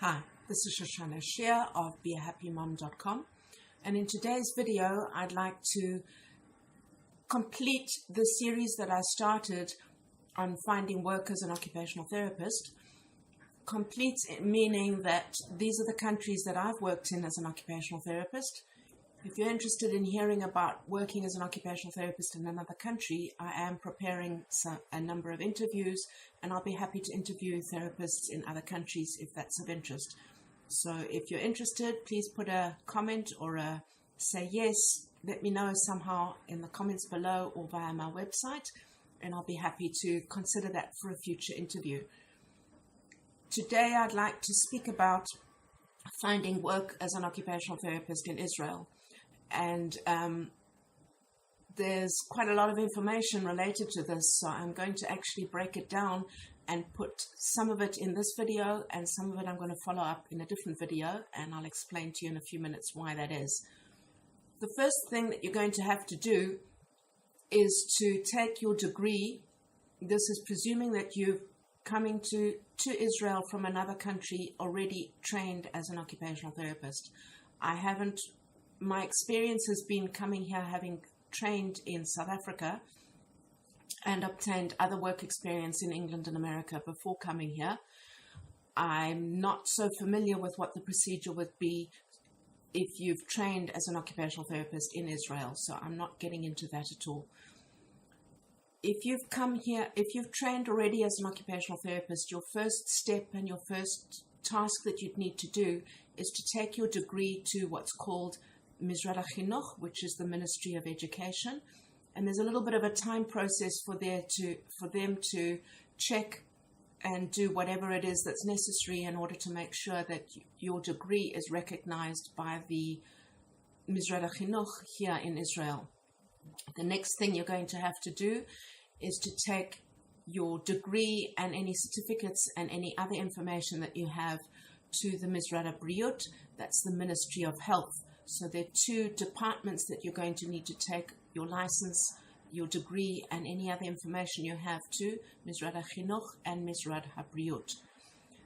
Hi, this is Shoshanah Shear of BeAHappyMom.com, and in today's video I'd like to complete the series that I started on finding work as an occupational therapist. Complete meaning that these are the countries that I've worked in as an occupational therapist. If you're interested in hearing about working as an occupational therapist in another country, I am preparing a number of interviews, and I'll be happy to interview therapists in other countries if that's of interest. So if you're interested, please put a comment or say yes. Let me know somehow in the comments below or via my website, and I'll be happy to consider that for a future interview. Today I'd like to speak about finding work as an occupational therapist in Israel. And there's quite a lot of information related to this, so I'm going to actually break it down and put some of it in this video, and some of it I'm going to follow up in a different video, and I'll explain to you in a few minutes why that is. The first thing that you're going to have to do is to take your degree. This is presuming that you're coming to Israel from another country already trained as an occupational therapist. My experience has been coming here having trained in South Africa and obtained other work experience in England and America before coming here. I'm not so familiar with what the procedure would be if you've trained as an occupational therapist in Israel, so I'm not getting into that at all. If you've come here, if you've trained already as an occupational therapist, your first step and your first task that you'd need to do is to take your degree to what's called Misrad HaChinuch, which is the Ministry of Education, and there's a little bit of a time process for them to check and do whatever it is that's necessary in order to make sure that your degree is recognized by the Misrad HaChinuch here in Israel. The next thing you're going to have to do is to take your degree and any certificates and any other information that you have to the Misrad HaBriyut, that's the Ministry of Health. So there are two departments that you're going to need to take your license, your degree, and any other information you have to Misrad HaChinuch and Misrad HaBriyut.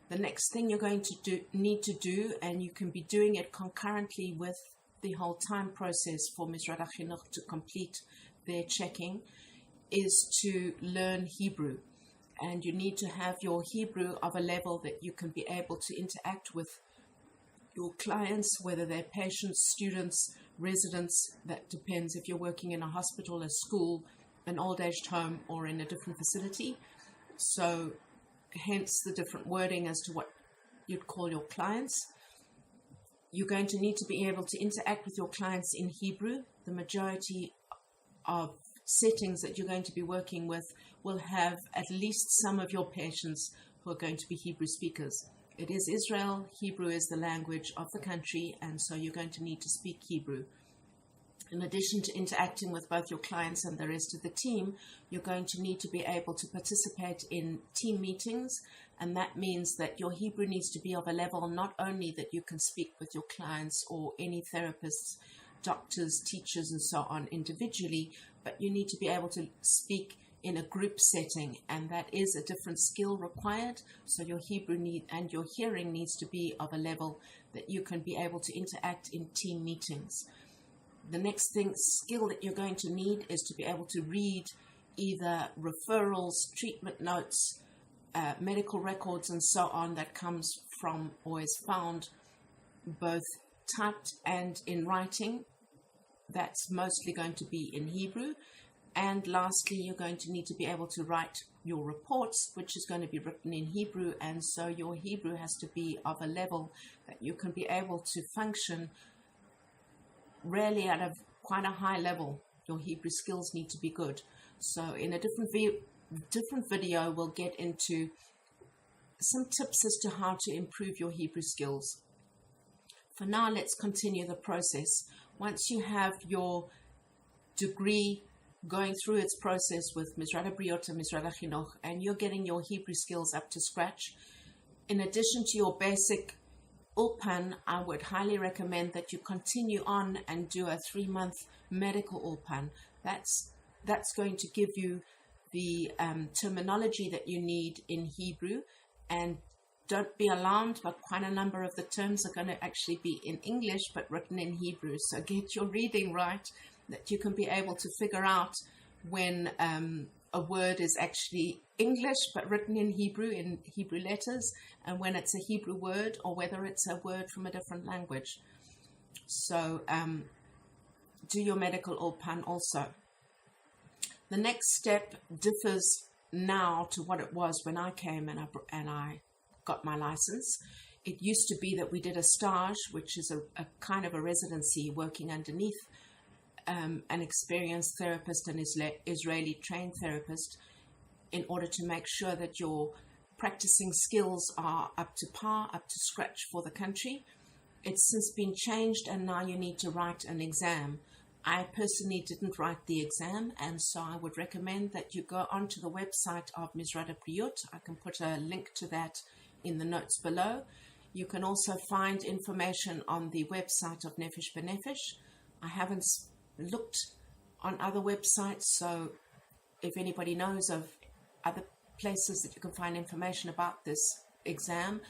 The next thing you're going to need to do, and you can be doing it concurrently with the whole time process for Misrad HaChinuch to complete their checking, is to learn Hebrew. And you need to have your Hebrew of a level that you can be able to interact with your clients, whether they're patients, students, residents. That depends if you're working in a hospital, a school, an old-aged home, or in a different facility. So hence the different wording as to what you'd call your clients. You're going to need to be able to interact with your clients in Hebrew. The majority of settings that you're going to be working with will have at least some of your patients who are going to be Hebrew speakers. It is Israel. Hebrew is the language of the country, and so you're going to need to speak Hebrew. In addition to interacting with both your clients and the rest of the team, you're going to need to be able to participate in team meetings, and that means that your Hebrew needs to be of a level not only that you can speak with your clients or any therapists, doctors, teachers, and so on individually, but you need to be able to speak in a group setting, and that is a different skill required. So your Hebrew and your hearing needs to be of a level that you can be able to interact in team meetings. The next skill that you're going to need is to be able to read either referrals, treatment notes, medical records, and so on that comes from or is found both typed and in writing. That's mostly going to be in Hebrew. And lastly, you're going to need to be able to write your reports, which is going to be written in Hebrew, and so your Hebrew has to be of a level that you can be able to function really at a quite a high level. Your Hebrew skills need to be good. So in a different video, we'll get into some tips as to how to improve your Hebrew skills. For now, let's continue the process. Once you have your degree going through its process with Misrad HaBriyut and Misrad HaChinuch, and you're getting your Hebrew skills up to scratch, in addition to your basic Ulpan, I would highly recommend that you continue on and do a 3-month medical Ulpan. That's going to give you the terminology that you need in Hebrew, and don't be alarmed, but quite a number of the terms are going to actually be in English, but written in Hebrew. So get your reading right, that you can be able to figure out when a word is actually English, but written in Hebrew letters, and when it's a Hebrew word, or whether it's a word from a different language. So do your medical Ulpan also. The next step differs now to what it was when I came and I got my license. It used to be that we did a stage, which is a kind of a residency working underneath an experienced therapist, an Israeli trained therapist, in order to make sure that your practicing skills are up to par, up to scratch for the country. It's since been changed, and now you need to write an exam. I personally didn't write the exam, and so I would recommend that you go onto the website of Mizrad Abriut. I can put a link to that in the notes below. You can also find information on the website of Nefesh B'Nefesh. I haven't looked on other websites, so if anybody knows of other places that you can find information about this exam,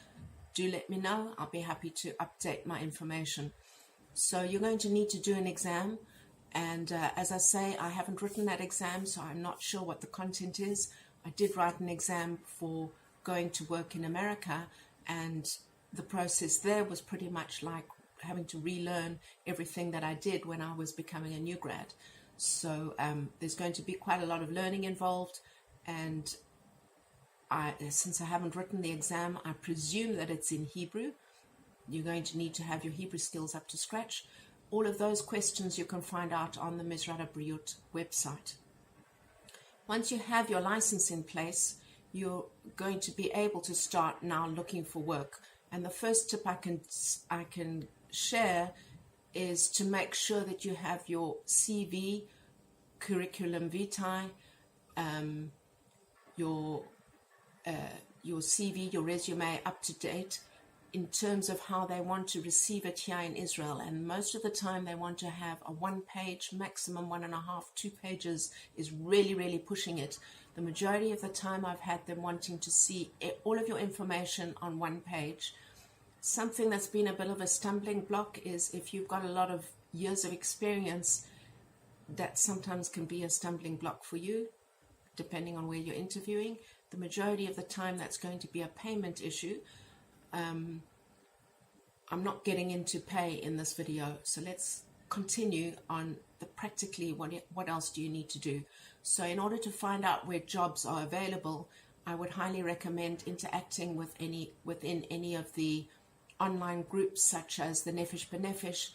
do let me know. I'll be happy to update my information. So you're going to need to do an exam, and as I say, I haven't written that exam, so I'm not sure what the content is. I did write an exam for going to work in America, and the process there was pretty much like having to relearn everything that I did when I was becoming a new grad. So there's going to be quite a lot of learning involved, and since I haven't written the exam, I presume that it's in Hebrew. You're going to need to have your Hebrew skills up to scratch. All of those questions you can find out on the Mizrad Abriut website. Once you have your license in place, you're going to be able to start now looking for work. And the first tip I can share is to make sure that you have your CV, curriculum vitae, your CV, your resume up to date in terms of how they want to receive it here in Israel. And most of the time they want to have a 1-page, maximum 1.5, 2 pages is really, really pushing it. The majority of the time I've had them wanting to see all of your information on 1 page. Something that's been a bit of a stumbling block is if you've got a lot of years of experience, that sometimes can be a stumbling block for you, depending on where you're interviewing. The majority of the time that's going to be a payment issue. I'm not getting into pay in this video, so let's continue on the practically what else do you need to do. So in order to find out where jobs are available, I would highly recommend interacting within any of the online groups such as the Nefesh B'Nefesh,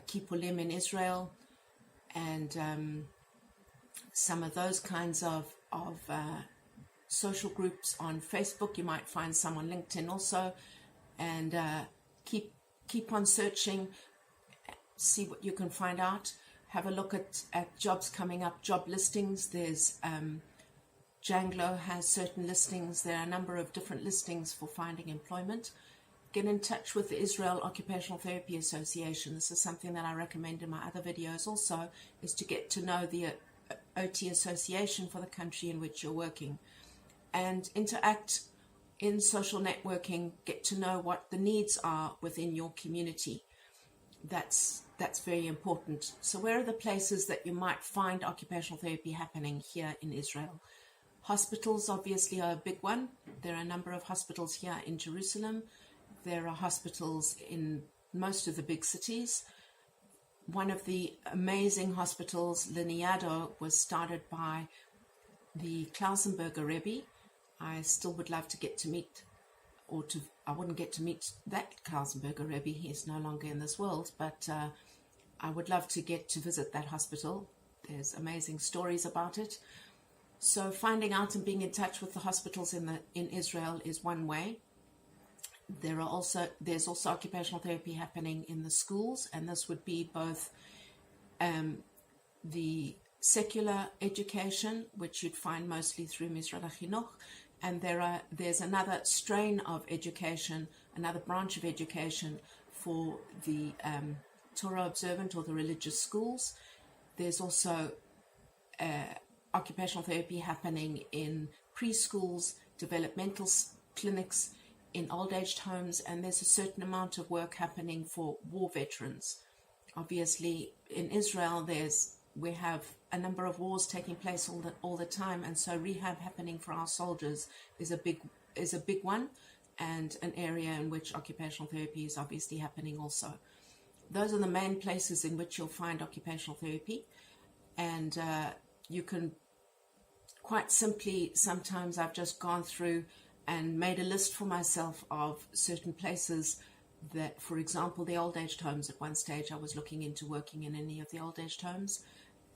Kipulim in Israel, and some of those kinds of social groups on Facebook. You might find some on LinkedIn also, and keep on searching, see what you can find out. Have a look at jobs coming up, job listings. There's Janglo has certain listings. There are a number of different listings for finding employment. Get in touch with the Israel Occupational Therapy Association. This is something that I recommend in my other videos also, is to get to know the OT association for the country in which you're working, and interact in social networking. Get to know what the needs are within your community. That's very important. So where are the places that you might find occupational therapy happening here in Israel? Hospitals obviously are a big one. There are a number of hospitals here in Jerusalem. There are hospitals in most of the big cities. One of the amazing hospitals, Liniado, was started by the Klausenberger Rebbe. I still would love to get to meet, I wouldn't get to meet that Klausenberger Rebbe. He is no longer in this world, but I would love to get to visit that hospital. There's amazing stories about it. So finding out and being in touch with the hospitals in Israel is one way. There's also occupational therapy happening in the schools, and this would be both the secular education, which you'd find mostly through Misrad HaChinuch, and there's another strain of education, another branch of education for the Torah observant or the religious schools. There's also occupational therapy happening in preschools, developmental clinics in old aged homes, and there's a certain amount of work happening for war veterans. Obviously, in Israel, we have a number of wars taking place all the time, and so rehab happening for our soldiers is a big one, and an area in which occupational therapy is obviously happening also. Those are the main places in which you'll find occupational therapy, and you can quite simply, sometimes I've just gone through and made a list for myself of certain places that, for example, the old aged homes. At one stage I was looking into working in any of the old aged homes,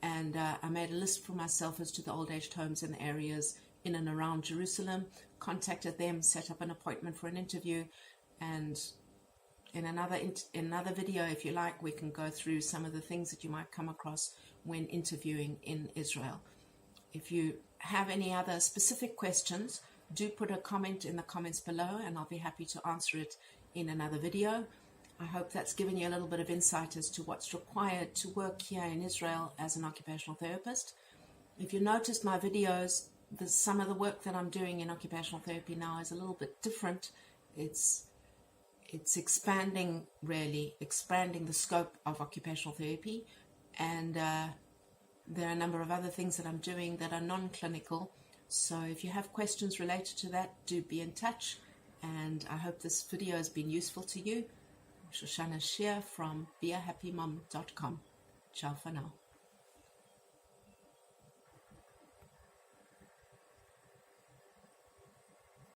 and I made a list for myself as to the old aged homes in the areas in and around Jerusalem, contacted them, set up an appointment for an interview, and in another video, if you like, we can go through some of the things that you might come across when interviewing in Israel. If you have any other specific questions, do put a comment in the comments below, and I'll be happy to answer it in another video. I hope that's given you a little bit of insight as to what's required to work here in Israel as an occupational therapist. If you noticed my videos, some of the work that I'm doing in occupational therapy now is a little bit different. It's expanding the scope of occupational therapy, and there are a number of other things that I'm doing that are non-clinical. So if you have questions related to that, do be in touch, and I hope this video has been useful to you. Shoshanah Shear from beahappymom.com. Ciao for now.